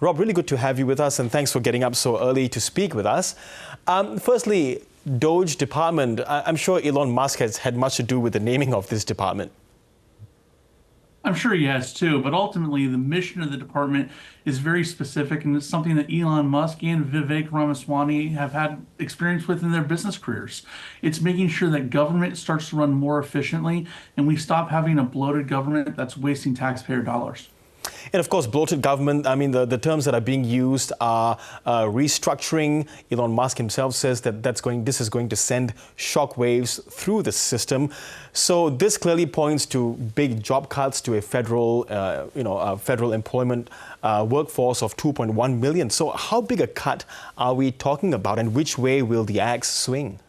Rob, really good to have you with us, and thanks for getting up so early to speak with us. Firstly, Doge department, I'm sure Elon Musk has had much to do with the naming of this department. I'm sure he has too, but ultimately the mission of the department is very specific, and it's something that Elon Musk and Vivek Ramaswamy have had experience with in their business careers. It's making sure that government starts to run more efficiently and we stop having a bloated government that's wasting taxpayer dollars. And of course, bloated government, I mean, the terms that are being used are restructuring. Elon Musk himself says that this is going to send shockwaves through the system. So this clearly points to big job cuts to a federal, federal employment workforce of 2.1 million. So how big a cut are we talking about, and which way will the axe swing?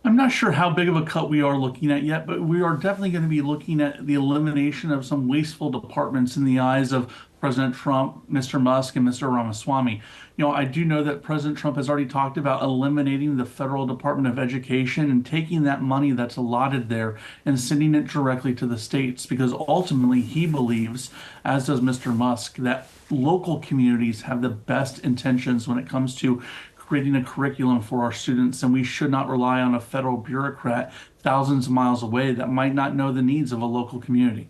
I'm not sure how big of a cut we are looking at yet, but we are definitely going to be looking at the elimination of some wasteful departments in the eyes of President Trump, Mr. Musk, and Mr. Ramaswamy. I do know that President Trump has already talked about eliminating the Federal Department of Education and taking that money that's allotted there and sending it directly to the states, because ultimately he believes, as does Mr. Musk, that local communities have the best intentions when it comes to creating a curriculum for our students, and we should not rely on a federal bureaucrat thousands of miles away that might not know the needs of a local community.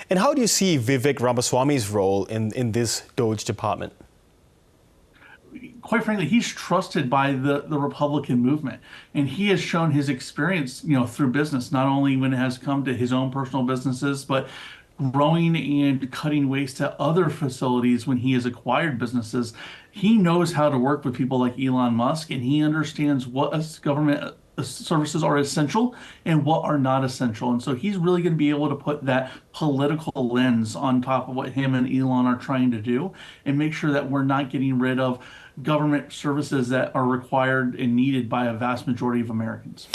And how do you see Vivek Ramaswamy's role in this Doge department? Quite frankly, he's trusted by the Republican movement, and he has shown his experience, through business, not only when it has come to his own personal businesses, but growing and cutting waste at other facilities when he has acquired businesses. He knows how to work with people like Elon Musk, and he understands what government services are essential and what are not essential. And so he's really going to be able to put that political lens on top of what him and Elon are trying to do and make sure that we're not getting rid of government services that are required and needed by a vast majority of Americans.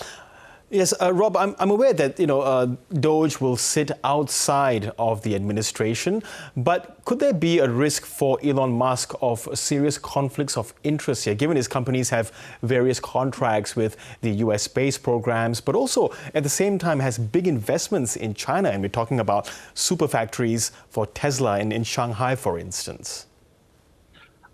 Yes, Rob, I'm aware that Doge will sit outside of the administration, but could there be a risk for Elon Musk of serious conflicts of interest here, given his companies have various contracts with the US space programs, but also at the same time has big investments in China, and we're talking about super factories for Tesla in Shanghai, for instance?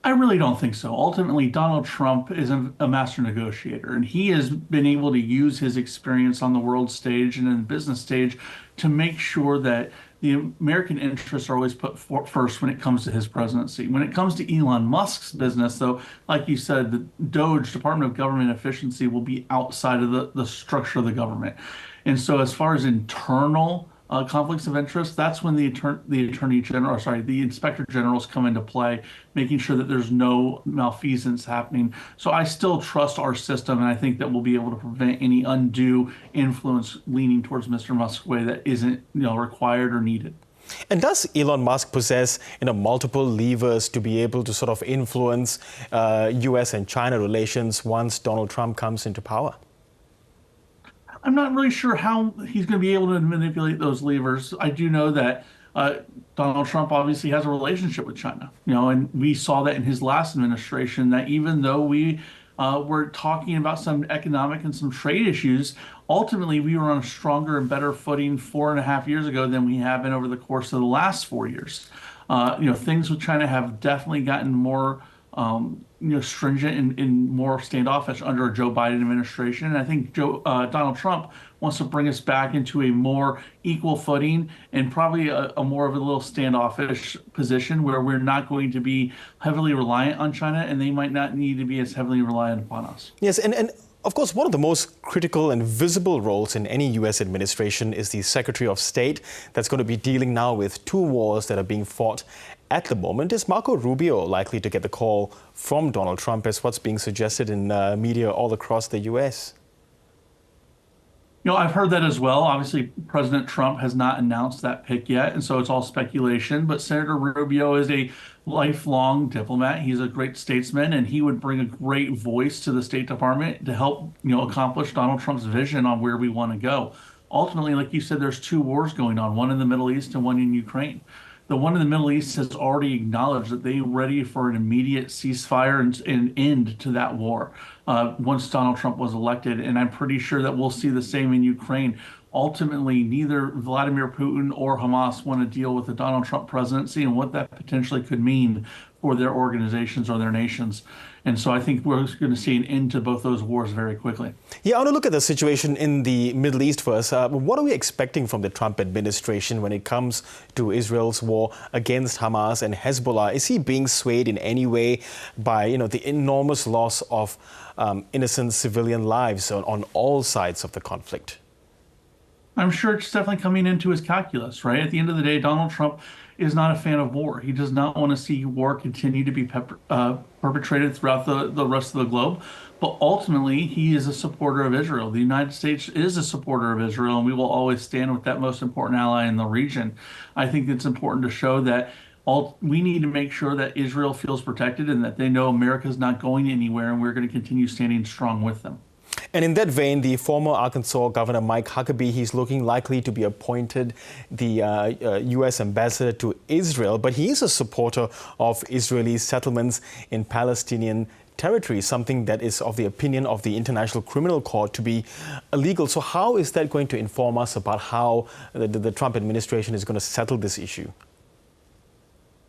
I really don't think so. Ultimately, Donald Trump is a master negotiator, and he has been able to use his experience on the world stage and in the business stage to make sure that the American interests are always put first when it comes to his presidency. When it comes to Elon Musk's business, though, like you said, the Doge, Department of Government Efficiency, will be outside of the structure of the government. And so as far as internal conflicts of interest, that's when the inspector generals come into play, making sure that there's no malfeasance happening. So I still trust our system, and I think that we'll be able to prevent any undue influence leaning towards Mr. Musk's way that isn't required or needed. And does Elon Musk possess multiple levers to be able to sort of influence US and China relations once Donald Trump comes into power? I'm not really sure how he's going to be able to manipulate those levers. I do know that Donald Trump obviously has a relationship with China, and we saw that in his last administration, that even though we were talking about some economic and some trade issues, ultimately we were on a stronger and better footing 4.5 years ago than we have been over the course of the last 4 years. Things with China have definitely gotten more stringent and more standoffish under a Joe Biden administration. And I think Donald Trump wants to bring us back into a more equal footing and probably a more of a little standoffish position where we're not going to be heavily reliant on China, and they might not need to be as heavily reliant upon us. Yes, and of course, one of the most critical and visible roles in any US administration is the Secretary of State that's going to be dealing now with two wars that are being fought at the moment. Is Marco Rubio likely to get the call from Donald Trump, as what's being suggested in media all across the US? I've heard that as well. Obviously, President Trump has not announced that pick yet, and so it's all speculation. But Senator Rubio is a lifelong diplomat. He's a great statesman, and he would bring a great voice to the State Department to help, accomplish Donald Trump's vision on where we want to go. Ultimately, like you said, there's two wars going on, one in the Middle East and one in Ukraine. The one in the Middle East has already acknowledged that they're ready for an immediate ceasefire and end to that war once Donald Trump was elected. And I'm pretty sure that we'll see the same in Ukraine. ultimately neither Vladimir Putin or Hamas want to deal with the Donald Trump presidency and what that potentially could mean for their organizations or their nations. And so I think we're going to see an end to both those wars very quickly. Yeah, I want to look at the situation in the Middle East first. What are we expecting from the Trump administration when it comes to Israel's war against Hamas and Hezbollah? Is he being swayed in any way by, the enormous loss of innocent civilian lives on all sides of the conflict? I'm sure it's definitely coming into his calculus, right? At the end of the day, Donald Trump is not a fan of war. He does not want to see war continue to be perpetrated throughout the rest of the globe. But ultimately, he is a supporter of Israel. The United States is a supporter of Israel, and we will always stand with that most important ally in the region. I think it's important to show that we need to make sure that Israel feels protected and that they know America is not going anywhere, and we're going to continue standing strong with them. And in that vein, the former Arkansas Governor Mike Huckabee, he's looking likely to be appointed the U.S. ambassador to Israel, but he is a supporter of Israeli settlements in Palestinian territory, something that is of the opinion of the International Criminal Court to be illegal. So how is that going to inform us about how the Trump administration is going to settle this issue?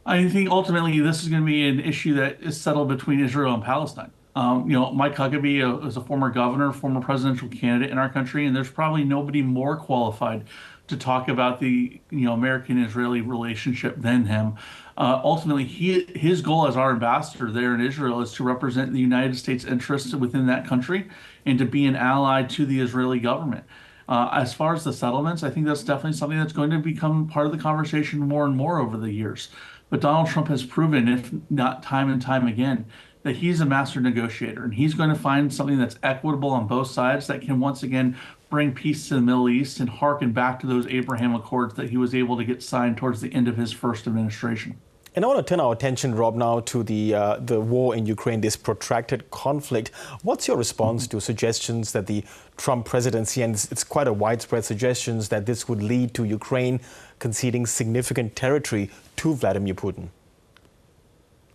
I think ultimately this is going to be an issue that is settled between Israel and Palestine. Mike Huckabee is a former governor, former presidential candidate in our country, and there's probably nobody more qualified to talk about the American-Israeli relationship than him. Ultimately, his goal as our ambassador there in Israel is to represent the United States interests within that country and to be an ally to the Israeli government. As far as the settlements, I think that's definitely something that's going to become part of the conversation more and more over the years. But Donald Trump has proven, if not time and time again, that he's a master negotiator, and he's going to find something that's equitable on both sides that can once again bring peace to the Middle East and harken back to those Abraham Accords that he was able to get signed towards the end of his first administration. And I want to turn our attention, Rob, now to the war in Ukraine, this protracted conflict. What's your response to suggestions that the Trump presidency, and it's quite a widespread suggestions, that this would lead to Ukraine conceding significant territory to Vladimir Putin?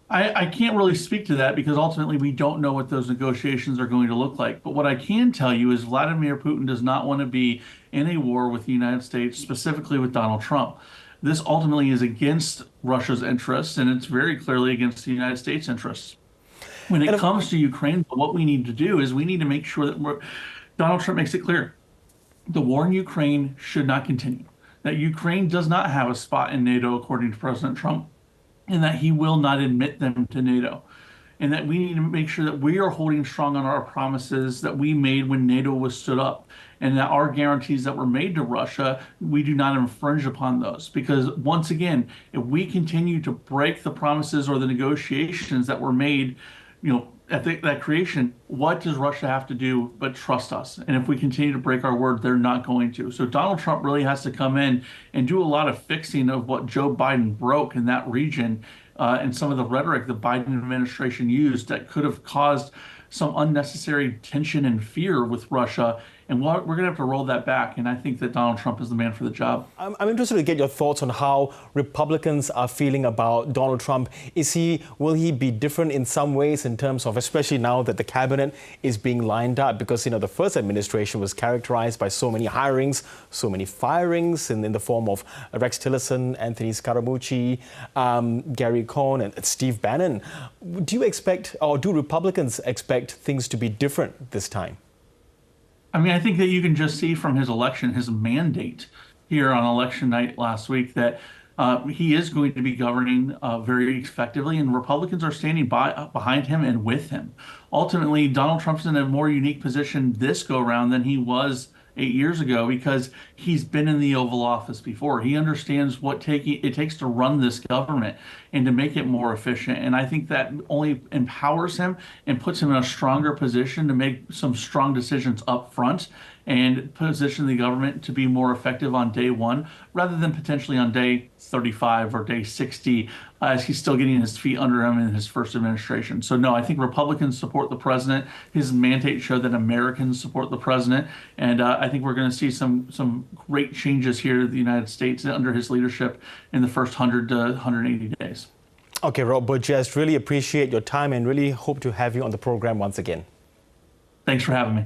I can't really speak to that because ultimately we don't know what those negotiations are going to look like. But what I can tell you is Vladimir Putin does not want to be in a war with the United States, specifically with Donald Trump. This ultimately is against Russia's interests, and it's very clearly against the United States' interests. When it comes to Ukraine, what we need to do is we need to make sure that Donald Trump makes it clear the war in Ukraine should not continue, that Ukraine does not have a spot in NATO, according to President Trump, and that he will not admit them to NATO, and that we need to make sure that we are holding strong on our promises that we made when NATO was stood up, and that our guarantees that were made to Russia, we do not infringe upon those. Because once again, if we continue to break the promises or the negotiations that were made, at that creation, what does Russia have to do but trust us? And if we continue to break our word, they're not going to. So Donald Trump really has to come in and do a lot of fixing of what Joe Biden broke in that region and some of the rhetoric the Biden administration used that could have caused some unnecessary tension and fear with Russia. And we're going to have to roll that back. And I think that Donald Trump is the man for the job. I'm interested to get your thoughts on how Republicans are feeling about Donald Trump. Will he be different in some ways in terms of, especially now that the cabinet is being lined up? Because, the first administration was characterized by so many hirings, so many firings in the form of Rex Tillerson, Anthony Scaramucci, Gary Cohn, and Steve Bannon. Do you expect, or do Republicans expect things to be different this time? I think that you can just see from his election, his mandate here on election night last week, that he is going to be governing very effectively, and Republicans are standing behind him and with him. Ultimately, Donald Trump's in a more unique position this go-around than he was 8 years ago because he's been in the Oval Office before. He understands what it takes to run this government and to make it more efficient. And I think that only empowers him and puts him in a stronger position to make some strong decisions up front and position the government to be more effective on day one rather than potentially on day 35 or day 60 as he's still getting his feet under him in his first administration. So no, I think Republicans support the president. His mandate showed that Americans support the president. And I think we're going to see some great changes here in the United States under his leadership in the first 100 to 180 days. Okay, Rob Burgess, really appreciate your time and really hope to have you on the program once again. Thanks for having me.